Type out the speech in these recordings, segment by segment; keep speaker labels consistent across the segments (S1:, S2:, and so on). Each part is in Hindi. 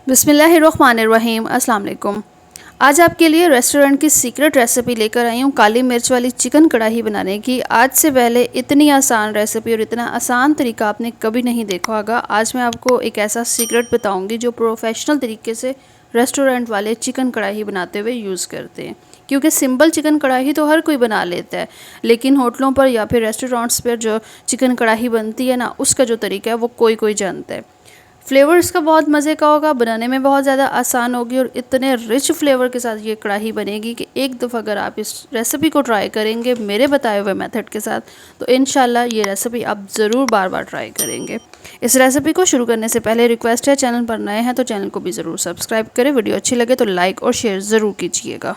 S1: बिस्मिल्लाहिर्रहमानिर्रहीम। अस्सलाम वालेकुम। आज आपके लिए रेस्टोरेंट की सीक्रेट रेसिपी लेकर आई हूँ काली मिर्च वाली चिकन कढ़ाई बनाने की। आज से पहले इतनी आसान रेसिपी और इतना आसान तरीका आपने कभी नहीं देखा होगा। आज मैं आपको एक ऐसा सीक्रेट बताऊँगी जो प्रोफेशनल तरीके से रेस्टोरेंट वाले चिकन कढ़ाई बनाते हुए यूज़ करते हैं। क्योंकि सिंपल चिकन कढ़ाई तो हर कोई बना लेता है, लेकिन होटलों पर या फिर रेस्टोरेंट्स पर जो चिकन कढ़ाई बनती है ना, उसका जो तरीका है वो कोई कोई जानता है। फ्लेवर इसका बहुत मज़े का होगा, बनाने में बहुत ज़्यादा आसान होगी और इतने रिच फ्लेवर के साथ ये कढ़ाई बनेगी कि एक दफ़ा अगर आप इस रेसिपी को ट्राई करेंगे मेरे बताए हुए मेथड के साथ, तो इंशाल्लाह ये रेसिपी आप ज़रूर बार बार ट्राई करेंगे। इस रेसिपी को शुरू करने से पहले रिक्वेस्ट है, चैनल पर नए हैं तो चैनल को भी ज़रूर सब्सक्राइब करें। वीडियो अच्छी लगे तो लाइक और शेयर ज़रूर कीजिएगा।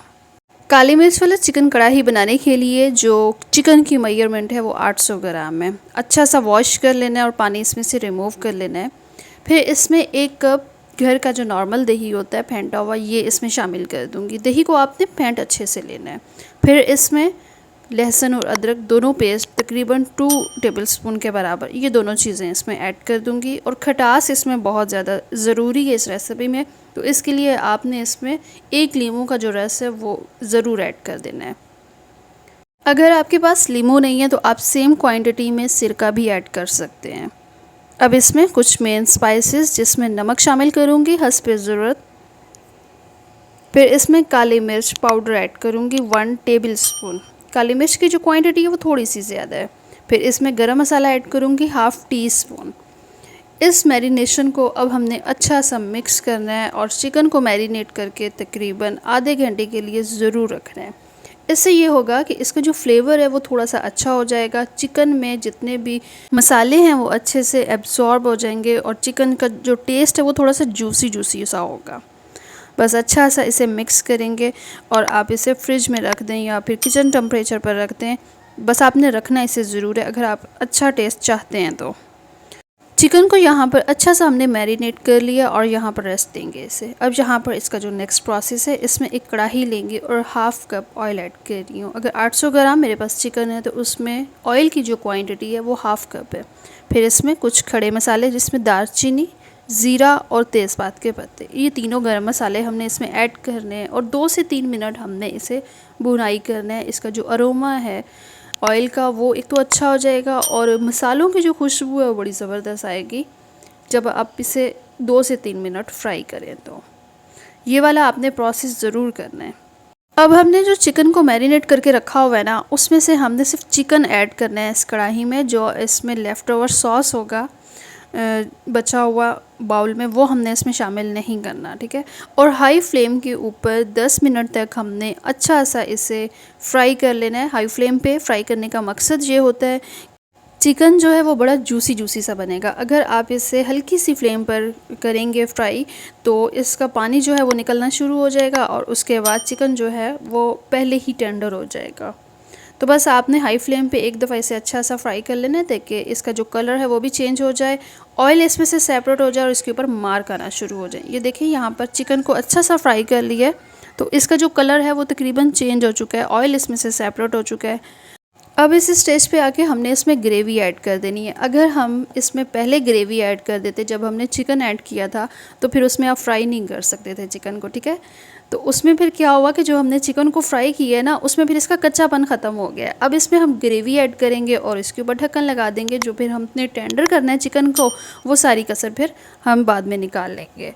S1: काली मिर्च वाला चिकन कढ़ाई बनाने के लिए जो चिकन की मेजरमेंट है वो 800 ग्राम है। अच्छा सा वॉश कर लेना है और पानी इसमें से रिमूव कर लेना है। फिर इसमें 1 कप घर का जो नॉर्मल दही होता है फेंटा हुआ, ये इसमें शामिल कर दूंगी। दही को आपने फेंट अच्छे से लेना है। फिर इसमें लहसुन और अदरक दोनों पेस्ट तकरीबन 2 टेबलस्पून के बराबर ये दोनों चीज़ें इसमें ऐड कर दूंगी। और खटास इसमें बहुत ज़्यादा ज़रूरी है इस रेसिपी में, तो इसके लिए आपने इसमें 1 लीमू का जो रस है वो ज़रूर ऐड कर देना है। अगर आपके पास लीमू नहीं है तो आप सेम क्वांटिटी में सिरका भी ऐड कर सकते हैं। अब इसमें कुछ मेन स्पाइसेस जिसमें नमक शामिल करूँगी हस्ब ज़रूरत। फिर इसमें काली मिर्च पाउडर ऐड करूँगी 1 टेबलस्पून। काली मिर्च की जो क्वांटिटी है वो थोड़ी सी ज़्यादा है। फिर इसमें गरम मसाला ऐड करूँगी 1/2 टीस्पून। इस मैरिनेशन को अब हमने अच्छा सा मिक्स करना है और चिकन को मैरिनेट करके तकरीबन आधे घंटे के लिए ज़रूर रखना है। इससे ये होगा कि इसका जो फ्लेवर है वो थोड़ा सा अच्छा हो जाएगा। चिकन में जितने भी मसाले हैं वो अच्छे से एब्जॉर्ब हो जाएंगे और चिकन का जो टेस्ट है वो थोड़ा सा जूसी सा होगा। बस अच्छा सा इसे मिक्स करेंगे और आप इसे फ्रिज में रख दें या फिर किचन टेम्परेचर पर रख दें। बस आपने रखना इसे ज़रूर है अगर आप अच्छा टेस्ट चाहते हैं तो। चिकन को यहाँ पर अच्छा सा हमने मैरिनेट कर लिया और यहाँ पर रेस्ट देंगे इसे। अब यहाँ पर इसका जो नेक्स्ट प्रोसेस है, इसमें एक कढ़ाई लेंगे और 1/2 कप ऑयल ऐड कर रही हूँ। अगर 800 ग्राम मेरे पास चिकन है तो उसमें ऑयल की जो क्वांटिटी है वो 1/2 कप है। फिर इसमें कुछ खड़े मसाले जिसमें दालचीनी, ज़ीरा और तेज़पात के पत्ते, ये तीनों गर्म मसाले हमने इसमें ऐड करने हैं और 2 से 3 मिनट हमने इसे भुनाई करना है। इसका जो अरोमा है ऑयल का वो एक तो अच्छा हो जाएगा और मसालों की जो खुशबू है वो बड़ी ज़बरदस्त आएगी जब आप इसे 2 से 3 मिनट फ्राई करें। तो ये वाला आपने प्रोसेस ज़रूर करना है। अब हमने जो चिकन को मैरिनेट करके रखा हुआ है ना, उसमें से हमने सिर्फ चिकन ऐड करना है इस कढ़ाई में। जो इसमें लेफ़्ट ओवर सॉस होगा बचा हुआ बाउल में, वो हमने इसमें शामिल नहीं करना, ठीक है। और हाई फ्लेम के ऊपर 10 मिनट तक हमने अच्छा सा इसे फ्राई कर लेना है। हाई फ्लेम पे फ्राई करने का मकसद ये होता है चिकन जो है वो बड़ा जूसी सा बनेगा। अगर आप इसे हल्की सी फ्लेम पर करेंगे फ्राई तो इसका पानी जो है वो निकलना शुरू हो जाएगा और उसके बाद चिकन जो है वो पहले ही टेंडर हो जाएगा। तो बस आपने हाई फ्लेम पे एक दफ़ा इसे अच्छा सा फ्राई कर लेना है ताकि इसका जो कलर है वो भी चेंज हो जाए, ऑयल इसमें से सेपरेट हो जाए और इसके ऊपर मार्क आना शुरू हो जाए। ये देखिए यहाँ पर चिकन को अच्छा सा फ्राई कर लिया है तो इसका जो कलर है वो तकरीबन चेंज हो चुका है, ऑयल इसमें से सेपरेट हो चुका है। अब इस स्टेज पे आके हमने इसमें ग्रेवी ऐड कर देनी है। अगर हम इसमें पहले ग्रेवी ऐड कर देते जब हमने चिकन ऐड किया था तो फिर उसमें आप फ्राई नहीं कर सकते थे चिकन को, ठीक है। तो उसमें फिर क्या हुआ कि जो हमने चिकन को फ्राई किया है ना, उसमें फिर इसका कच्चापन ख़त्म हो गया। अब इसमें हम ग्रेवी ऐड करेंगे और इसके ऊपर ढक्कन लगा देंगे। जो फिर हमने टेंडर करना है चिकन को वो सारी कसर फिर हम बाद में निकाल लेंगे।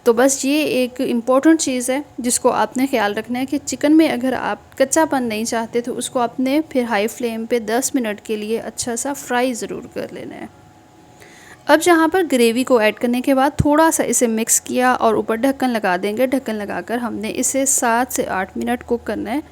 S1: तो बस ये एक इम्पॉर्टेंट चीज़ है जिसको आपने ख्याल रखना है कि चिकन में अगर आप कच्चापन नहीं चाहते तो उसको आपने फिर हाई फ्लेम पे 10 मिनट के लिए अच्छा सा फ्राई ज़रूर कर लेना है। अब जहाँ पर ग्रेवी को ऐड करने के बाद थोड़ा सा इसे मिक्स किया और ऊपर ढक्कन लगा देंगे। ढक्कन लगाकर हमने इसे 7 से 8 मिनट कुक करना है।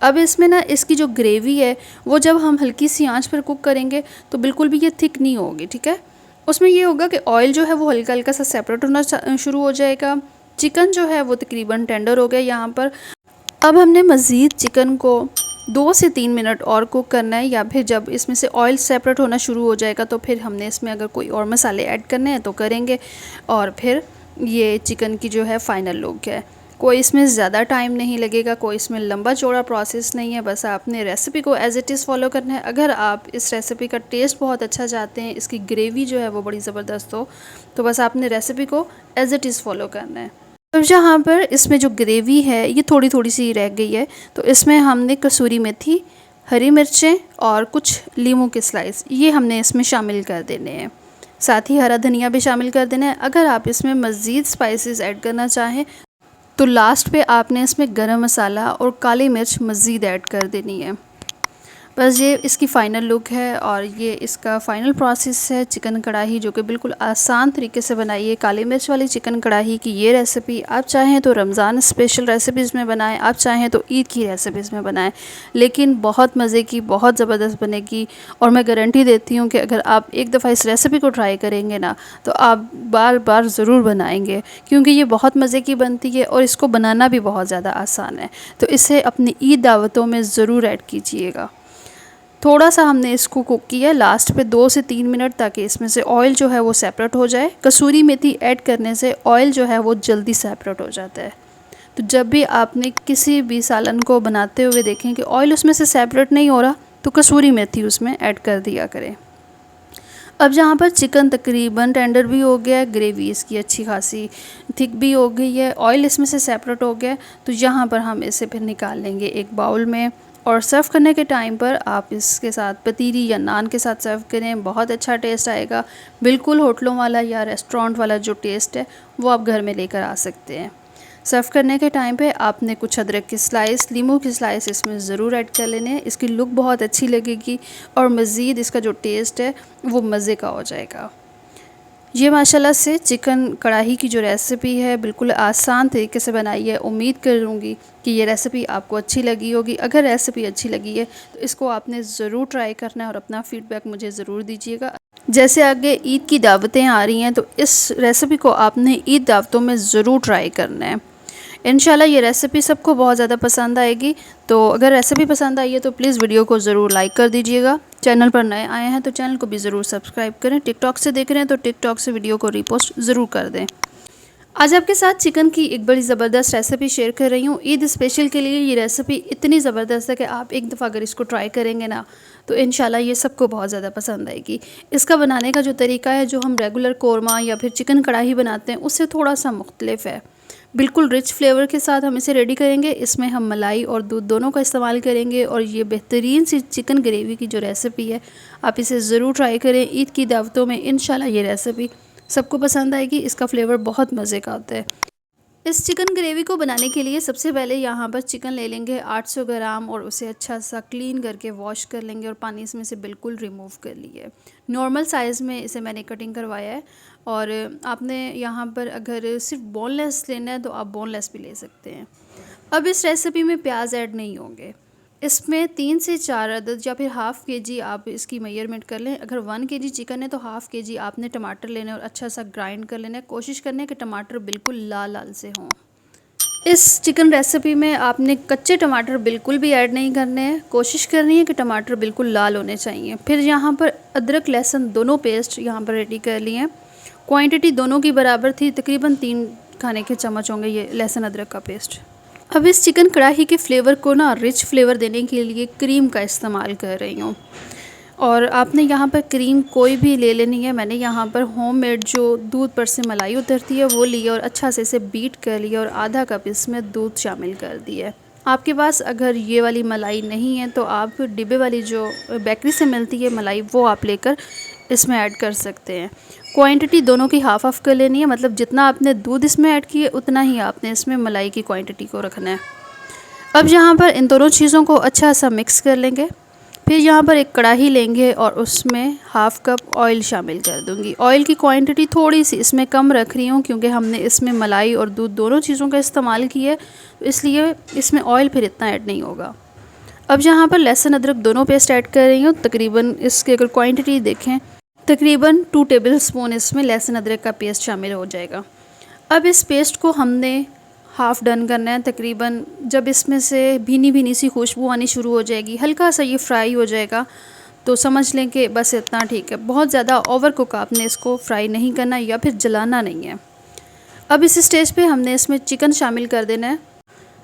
S1: अब इसमें ना इसकी जो ग्रेवी है वो जब हम हल्की सी आंच पर कुक करेंगे तो बिल्कुल भी ये थिक नहीं होगी, ठीक है। उसमें ये होगा कि ऑयल जो है वो हल्का हल्का सा सेपरेट होना शुरू हो जाएगा। चिकन जो है वो तकरीबन टेंडर हो गया यहाँ पर। अब हमने मज़ीद चिकन को 2 से 3 मिनट और कुक करना है या फिर जब इसमें से ऑयल सेपरेट होना शुरू हो जाएगा तो फिर हमने इसमें अगर कोई और मसाले ऐड करने हैं तो करेंगे और फिर ये चिकन की जो है फ़ाइनल लुक है। कोई इसमें ज़्यादा टाइम नहीं लगेगा, कोई इसमें लंबा चौड़ा प्रोसेस नहीं है। बस आपने रेसिपी को एज़ इट इज़ फॉलो करना है। अगर आप इस रेसिपी का टेस्ट बहुत अच्छा चाहते हैं, इसकी ग्रेवी जो है वो बड़ी ज़बरदस्त हो, तो बस आपने रेसिपी को एज़ इट इज़ फॉलो करना है। अब जहाँ पर इसमें जो ग्रेवी है ये थोड़ी थोड़ी सी रह गई है, तो इसमें हमने कसूरी मेथी, हरी मिर्चें और कुछ लीमू के स्लाइस ये हमने इसमें शामिल कर देने हैं। साथ ही हरा धनिया भी शामिल कर देना है। अगर आप इसमें मज़ीद स्पाइसेस ऐड करना चाहें तो लास्ट पे आपने इसमें गरम मसाला और काली मिर्च मज़ीद ऐड कर देनी है। बस ये इसकी फ़ाइनल लुक है और ये इसका फ़ाइनल प्रोसेस है चिकन कढ़ाई, जो कि बिल्कुल आसान तरीके से बनाई है। काली मिर्च वाली चिकन कढ़ाई की ये रेसिपी आप चाहें तो रमज़ान स्पेशल रेसिपीज़ में बनाएं, आप चाहें तो ईद की रेसिपीज़ में बनाएं, लेकिन बहुत मज़े की, बहुत ज़बरदस्त बनेगी। और मैं गारंटी देती हूँ कि अगर आप एक दफ़ा इस रेसिपी को ट्राई करेंगे ना, तो आप बार बार ज़रूर बनाएंगे, क्योंकि ये बहुत मज़े की बनती है और इसको बनाना भी बहुत ज़्यादा आसान है। तो इसे अपनी ईद दावतों में ज़रूर ऐड कीजिएगा। थोड़ा सा हमने इसको कुक किया लास्ट पे 2 से 3 मिनट, ताकि इसमें से ऑयल जो है वो सेपरेट हो जाए। कसूरी मेथी ऐड करने से ऑयल जो है वो जल्दी सेपरेट हो जाता है। तो जब भी आपने किसी भी सालन को बनाते हुए देखें कि ऑयल उसमें से सेपरेट नहीं हो रहा, तो कसूरी मेथी उसमें ऐड कर दिया करें। अब जहाँ पर चिकन तकरीबन टेंडर भी हो गया है, ग्रेवी इसकी अच्छी खासी थिक भी हो गई है, ऑयल इसमें से सेपरेट हो गया है, तो यहाँ पर हम इसे फिर निकाल लेंगे एक बाउल में। और सर्व करने के टाइम पर आप इसके साथ पतीली या नान के साथ सर्व करें, बहुत अच्छा टेस्ट आएगा। बिल्कुल होटलों वाला या रेस्टोरेंट वाला जो टेस्ट है वो आप घर में लेकर आ सकते हैं। सर्व करने के टाइम पे आपने कुछ अदरक की स्लाइस, लीमू की स्लाइस इसमें ज़रूर ऐड कर लेने हैं। इसकी लुक बहुत अच्छी लगेगी और मज़ीद इसका जो टेस्ट है वो मज़े का हो जाएगा। ये माशाल्लाह से चिकन कढ़ाई की जो रेसिपी है बिल्कुल आसान तरीके से बनाई है। उम्मीद करूँगी कि ये रेसिपी आपको अच्छी लगी होगी। अगर रेसिपी अच्छी लगी है तो इसको आपने ज़रूर ट्राई करना है और अपना फ़ीडबैक मुझे ज़रूर दीजिएगा। जैसे आगे ईद की दावतें आ रही हैं, तो इस रेसिपी को आपने ईद दावतों में ज़रूर ट्राई करना है। इंशाल्लाह ये रेसिपी सबको बहुत ज़्यादा पसंद आएगी। तो अगर रेसिपी पसंद आई है तो प्लीज़ वीडियो को ज़रूर लाइक कर दीजिएगा। चैनल पर नए आए हैं तो चैनल को भी ज़रूर सब्सक्राइब करें। टिकटॉक से देख रहे हैं तो टिकटॉक से वीडियो को रीपोस्ट ज़रूर कर दें। आज आपके साथ चिकन की एक बड़ी ज़बरदस्त रेसिपी शेयर कर रही हूँ। ईद स्पेशल के लिए ये रेसिपी इतनी ज़बरदस्त है कि आप एक दफ़ा अगर इसको ट्राई करेंगे ना, तो इंशाल्लाह ये सबको बहुत ज़्यादा पसंद आएगी। इसका बनाने का जो तरीका है, जो हम रेगुलर कौरमा या फिर चिकन कढ़ाई बनाते हैं, उससे थोड़ा सा मुख्तलिफ है। बिल्कुल रिच फ्लेवर के साथ हम इसे रेडी करेंगे। इसमें हम मलाई और दूध दोनों का इस्तेमाल करेंगे और ये बेहतरीन सी चिकन ग्रेवी की जो रेसिपी है, आप इसे ज़रूर ट्राई करें। ईद की दावतों में इंशाल्लाह ये रेसिपी सबको पसंद आएगी। इसका फ्लेवर बहुत मज़े का होता है। इस चिकन ग्रेवी को बनाने के लिए सबसे पहले यहाँ पर चिकन ले लेंगे 800 ग्राम और उसे अच्छा सा क्लीन करके वॉश कर लेंगे और पानी इसमें से बिल्कुल रिमूव कर लिए। नॉर्मल साइज़ में इसे मैंने कटिंग करवाया है। और आपने यहाँ पर अगर सिर्फ बोनलेस लेना है तो आप बोनलेस भी ले सकते हैं। अब इस रेसिपी में प्याज ऐड नहीं होंगे। इसमें 3 से 4 अदद या फिर हाफ़ केजी आप इसकी मेजरमेंट कर लें। अगर 1 केजी चिकन है तो हाफ़ केजी आपने टमाटर लेने और अच्छा सा ग्राइंड कर लेना है। कोशिश करना है कि टमाटर बिल्कुल लाल लाल से हों। इस चिकन रेसिपी में आपने कच्चे टमाटर बिल्कुल भी ऐड नहीं करने हैं। कोशिश करनी है कि टमाटर बिल्कुल लाल होने चाहिए। फिर यहाँ पर अदरक लहसुन दोनों पेस्ट यहाँ पर रेडी कर लिए हैं। क्वांटिटी दोनों की बराबर थी, तकरीबन 3 खाने के चम्मच होंगे ये लहसुन अदरक का पेस्ट। अब इस चिकन कढ़ाई के फ्लेवर को ना रिच फ्लेवर देने के लिए क्रीम का इस्तेमाल कर रही हूँ। और आपने यहाँ पर क्रीम कोई भी ले लेनी है। मैंने यहाँ पर होममेड जो दूध पर से मलाई उतरती है वो ली और अच्छा से इसे बीट कर लिया और आधा कप इसमें दूध शामिल कर दिया। आपके पास अगर ये वाली मलाई नहीं है तो आप डिब्बे वाली जो बेकरी से मिलती है मलाई, वो आप लेकर इसमें ऐड कर सकते हैं। क्वांटिटी दोनों की हाफ़ हाफ़ कर लेनी है, मतलब जितना आपने दूध इसमें ऐड किए उतना ही आपने इसमें मलाई की क्वांटिटी को रखना है। अब यहाँ पर इन दोनों चीज़ों को अच्छा सा मिक्स कर लेंगे। फिर यहाँ पर एक कढ़ाई लेंगे और उसमें हाफ़ कप ऑयल शामिल कर दूँगी। ऑयल की क्वांटिटी थोड़ी सी इसमें कम रख रही हूँ क्योंकि हमने इसमें मलाई और दूध दोनों चीज़ों का इस्तेमाल किया है, तो इसलिए इसमें ऑयल फिर इतना ऐड नहीं होगा। अब यहाँ पर लहसुन अदरक दोनों पेस्ट ऐड कर रही हूँ। तकरीबन इसकी अगर क्वांटिटी देखें, तकरीबन 2 टेबलस्पून इसमें लहसुन अदरक का पेस्ट शामिल हो जाएगा। अब इस पेस्ट को हमने हाफ़ डन करना है। तकरीबन जब इसमें से भीनी भीनी सी खुशबू आनी शुरू हो जाएगी, हल्का सा ये फ्राई हो जाएगा, तो समझ लें कि बस इतना ठीक है। बहुत ज़्यादा ओवर कुक आपने इसको फ्राई नहीं करना या फिर जलाना नहीं है। अब इस स्टेज पे हमने इसमें चिकन शामिल कर देना है।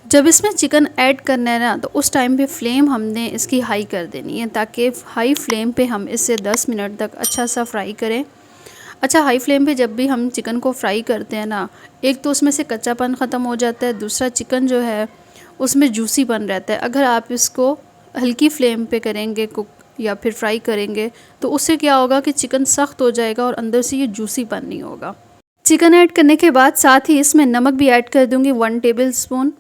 S1: जब इसमें चिकन ऐड करना है ना, तो उस टाइम पे फ्लेम हमने इसकी हाई कर देनी है, ताकि हाई फ्लेम पे हम इसे 10 मिनट तक अच्छा सा फ्राई करें। अच्छा, हाई फ्लेम पे जब भी हम चिकन को फ्राई करते हैं ना, एक तो उसमें से कच्चापन ख़त्म हो जाता है, दूसरा चिकन जो है उसमें जूसीपन रहता है। अगर आप इसको हल्की फ्लेम पे करेंगे कुक या फिर फ्राई करेंगे, तो उससे क्या होगा कि चिकन सख्त हो जाएगा और अंदर से ये जूसीपन नहीं होगा। चिकन ऐड करने के बाद साथ ही इसमें नमक भी ऐड कर दूँगी 1 टेबल स्पून।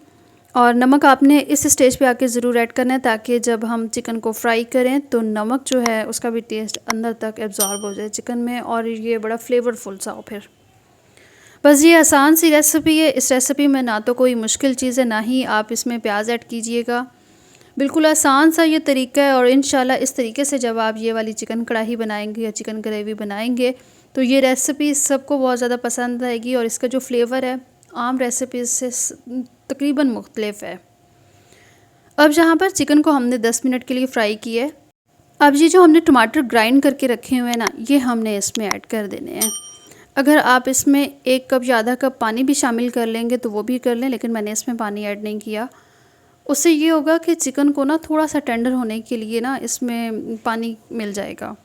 S1: और नमक आपने इस स्टेज पे आके ज़रूर ऐड करना है, ताकि जब हम चिकन को फ्राई करें तो नमक जो है उसका भी टेस्ट अंदर तक एब्जॉर्ब हो जाए चिकन में, और ये बड़ा फ्लेवरफुल सा हो। फिर बस ये आसान सी रेसिपी है। इस रेसिपी में ना तो कोई मुश्किल चीज़ है, ना ही आप इसमें प्याज ऐड कीजिएगा। बिल्कुल आसान सा ये तरीका है, और इंशाल्लाह इस तरीके से जब आप ये वाली चिकन कढ़ाई बनाएंगे या चिकन ग्रेवी बनाएंगे तो ये रेसिपी सबको बहुत ज़्यादा पसंद आएगी, और इसका जो फ्लेवर है आम रेसिपीज से तकरीबन मुख्तलिफ है। अब जहाँ पर चिकन को हमने 10 मिनट के लिए फ्राई किया है, अब ये जो हमने टमाटर ग्राइंड करके रखे हुए हैं ना, ये हमने इसमें ऐड कर देने हैं। अगर आप इसमें 1 कप या आधा कप पानी भी शामिल कर लेंगे तो वो भी कर लें, लेकिन मैंने इसमें पानी ऐड नहीं किया। उससे ये होगा कि चिकन को ना थोड़ा सा टेंडर होने के लिए ना इसमें पानी मिल जाएगा।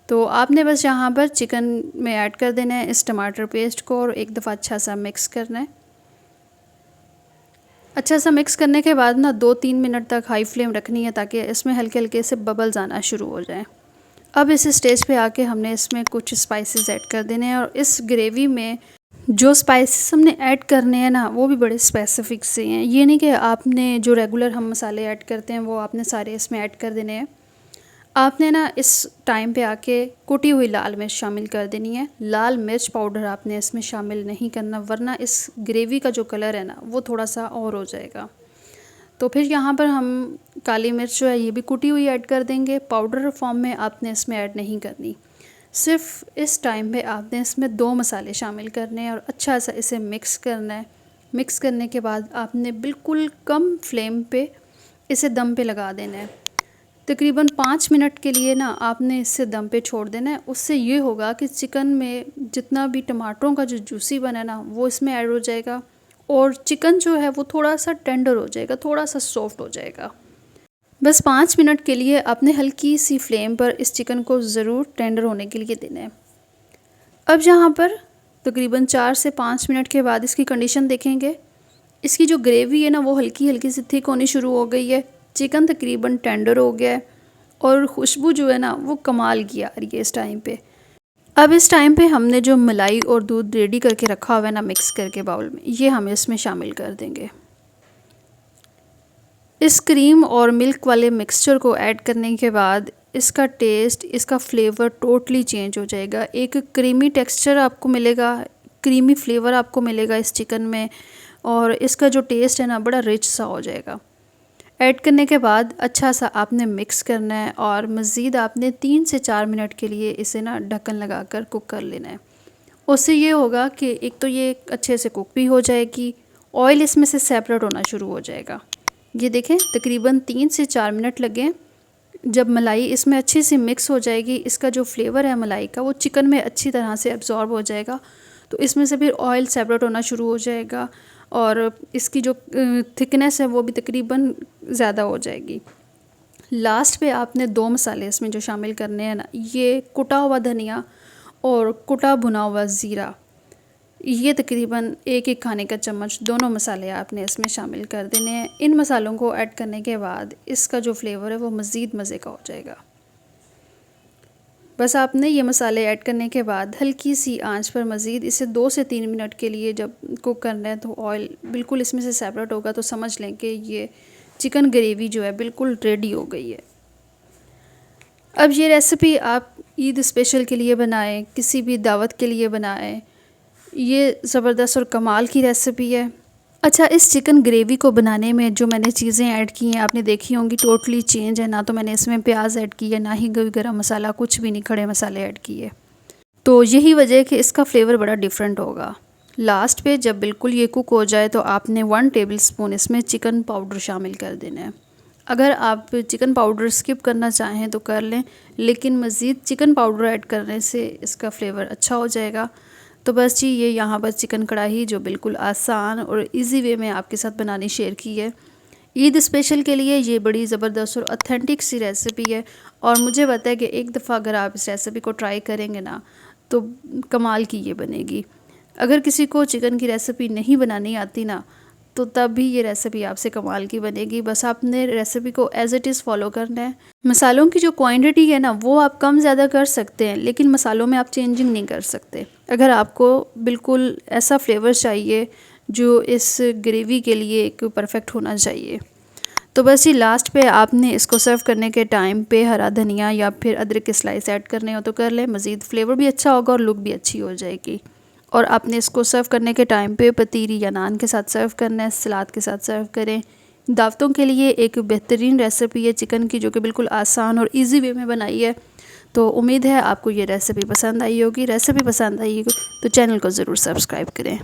S1: तो आपने बस यहाँ पर चिकन में ऐड कर देना है इस टमाटर पेस्ट को, और एक दफ़ा अच्छा सा मिक्स करना है। अच्छा सा मिक्स करने के बाद ना 2-3 मिनट तक हाई फ्लेम रखनी है, ताकि इसमें हल्के हल्के से बबल्स आना शुरू हो जाए। अब इस स्टेज पे आके हमने इसमें कुछ स्पाइसेस ऐड कर देने हैं, और इस ग्रेवी में जो स्पाइसेस हमने ऐड करने हैं ना, वो भी बड़े स्पेसिफिक से हैं। ये नहीं कि आपने जो रेगुलर हम मसाले ऐड करते हैं वो आपने सारे इसमें ऐड कर देने हैं। आपने ना इस टाइम पे आके कुटी हुई लाल मिर्च शामिल कर देनी है। लाल मिर्च पाउडर आपने इसमें शामिल नहीं करना, वरना इस ग्रेवी का जो कलर है ना वो थोड़ा सा और हो जाएगा। तो फिर यहाँ पर हम काली मिर्च जो है ये भी कुटी हुई ऐड कर देंगे। पाउडर फॉर्म में आपने इसमें ऐड नहीं करनी। सिर्फ इस टाइम पे आपने इसमें 2 मसाले शामिल करने हैं और अच्छा सा इसे मिक्स करना है। मिक्स करने के बाद आपने बिल्कुल कम फ्लेम पे इसे दम पे लगा देना है। तकरीबन 5 मिनट के लिए ना आपने इसे दम पे छोड़ देना है। उससे ये होगा कि चिकन में जितना भी टमाटरों का जो जूसी बना है ना वो इसमें ऐड हो जाएगा, और चिकन जो है वो थोड़ा सा टेंडर हो जाएगा, थोड़ा सा सॉफ्ट हो जाएगा। बस 5 मिनट के लिए आपने हल्की सी फ्लेम पर इस चिकन को ज़रूर टेंडर होने के लिए देना है। अब यहाँ पर तकरीबन 4 से 5 मिनट के बाद इसकी कंडीशन देखेंगे। इसकी जो ग्रेवी है ना वो हल्की हल्की सी थिक होनी शुरू हो गई है। चिकन तकरीबन टेंडर हो गया है, और खुशबू जो है ना वो कमाल की आ रही है इस टाइम पे। अब इस टाइम पे हमने जो मलाई और दूध रेडी करके रखा हुआ है ना मिक्स करके बाउल में, ये हम इसमें शामिल कर देंगे। इस क्रीम और मिल्क वाले मिक्सचर को ऐड करने के बाद इसका टेस्ट, इसका फ्लेवर टोटली चेंज हो जाएगा। एक क्रीमी टेक्सचर आपको मिलेगा, क्रीमी फ्लेवर आपको मिलेगा इस चिकन में, और इसका जो टेस्ट है ना बड़ा रिच सा हो जाएगा। ऐड करने के बाद अच्छा सा आपने मिक्स करना है, और मज़ीद आपने 3 से 4 मिनट के लिए इसे ना ढक्कन लगाकर कुक कर लेना है। उससे ये होगा कि एक तो ये अच्छे से कुक भी हो जाएगी, ऑयल इसमें से सेपरेट होना शुरू हो जाएगा। ये देखें तकरीबन 3 से 4 मिनट लगे। जब मलाई इसमें अच्छी सी मिक्स हो जाएगी, इसका जो फ्लेवर है मलाई का वो चिकन में अच्छी तरह से एब्जॉर्ब हो जाएगा, तो इसमें से फिर ऑयल सेपरेट होना शुरू हो जाएगा, और इसकी जो थिकनेस है वो भी तकरीबन ज़्यादा हो जाएगी। लास्ट पे आपने 2 मसाले इसमें जो शामिल करने हैं ना, ये कुटा हुआ धनिया और कुटा भुना हुआ ज़ीरा, ये तकरीबन 1-1 खाने का चम्मच दोनों मसाले आपने इसमें शामिल कर देने हैं। इन मसालों को ऐड करने के बाद इसका जो फ्लेवर है वो मज़ीद मज़े का हो जाएगा। बस आपने ये मसाले ऐड करने के बाद हल्की सी आंच पर मज़ीद इसे 2 से 3 मिनट के लिए जब कुक करना है, तो ऑयल बिल्कुल इसमें से सेपरेट होगा, तो समझ लें कि ये चिकन ग्रेवी जो है बिल्कुल रेडी हो गई है। अब ये रेसिपी आप ईद स्पेशल के लिए बनाएं, किसी भी दावत के लिए बनाएं, ये ज़बरदस्त और कमाल की रेसिपी है। अच्छा, इस चिकन ग्रेवी को बनाने में जो मैंने चीज़ें ऐड की हैं आपने देखी होंगी, टोटली चेंज है। ना तो मैंने इसमें प्याज ऐड की है, ना ही गरम मसाला, कुछ भी नहीं, खड़े मसाले ऐड किए। तो यही वजह है कि इसका फ्लेवर बड़ा डिफरेंट होगा। लास्ट पे जब बिल्कुल ये कुक हो जाए तो आपने 1 टेबल स्पून इसमें चिकन पाउडर शामिल कर देना है। अगर आप चिकन पाउडर स्किप करना चाहें तो कर लें, लेकिन मज़ीद चिकन पाउडर ऐड करने से इसका फ्लेवर अच्छा हो जाएगा। तो बस जी ये यहाँ पर चिकन कढ़ाई जो बिल्कुल आसान और इजी वे में आपके साथ बनानी शेयर की है। ईद स्पेशल के लिए ये बड़ी ज़बरदस्त और ऑथेंटिक सी रेसिपी है और मुझे पता है कि एक दफ़ा अगर आप इस रेसिपी को ट्राई करेंगे ना तो कमाल की ये बनेगी। अगर किसी को चिकन की रेसिपी नहीं बनानी आती ना तो तब भी ये रेसिपी आपसे कमाल की बनेगी। बस आपने रेसिपी को एज़ इट इज़ फॉलो करना है। मसालों की जो क्वांटिटी है ना वो आप कम ज़्यादा कर सकते हैं, लेकिन मसालों में आप चेंजिंग नहीं कर सकते। अगर आपको बिल्कुल ऐसा फ्लेवर चाहिए जो इस ग्रेवी के लिए एक परफेक्ट होना चाहिए, तो बस ये लास्ट पे आपने इसको सर्व करने के टाइम पे हरा धनिया या फिर अदरक के स्लाइस ऐड करने हो तो कर लें। मज़ीद फ्लेवर भी अच्छा होगा और लुक भी अच्छी हो जाएगी। और आपने इसको सर्व करने के टाइम पे पतीरी या नान के साथ सर्व करना है, सलाद के साथ सर्व करें। दावतों के लिए एक बेहतरीन रेसिपी है चिकन की, जो कि बिल्कुल आसान और इजी वे में बनाई है। तो उम्मीद है आपको ये रेसिपी पसंद आई होगी। रेसिपी पसंद आई हो तो चैनल को ज़रूर सब्सक्राइब करें।